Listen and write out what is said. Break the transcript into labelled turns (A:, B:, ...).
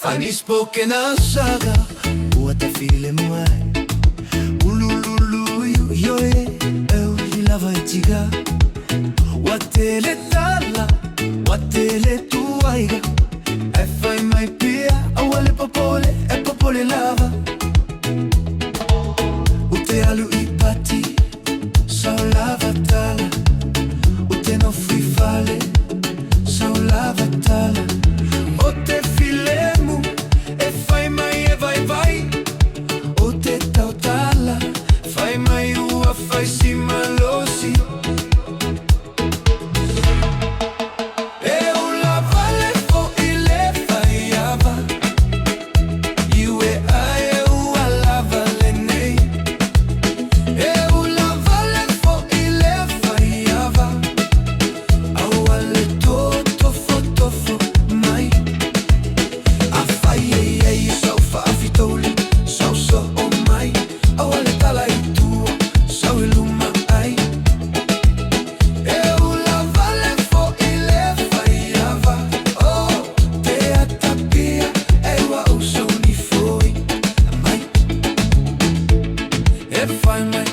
A: Anispoke na saga Uata file muai Ulululu yoe Eu lava etiga Watele tala Watele tuaiga E fai mai pia Awale popole E popole lava Ute alu ipati Sao lava tala Ute no frifale Sao lava tala Ote filemu E fai mai e vai Ote tautala Fai mai ua fai si malosi EUlavaleFoiLeFaiava Iue ai EUlavale nei EUlavaleFoiLeFaiava Awale toto fotofo mai Afai ei saufa afitoli Sauso o mai Awale tala itua Sau iluma ai EUlavaleFoiLeFaiava Oh, te atapia Ewa uso ni foi mai E fai mai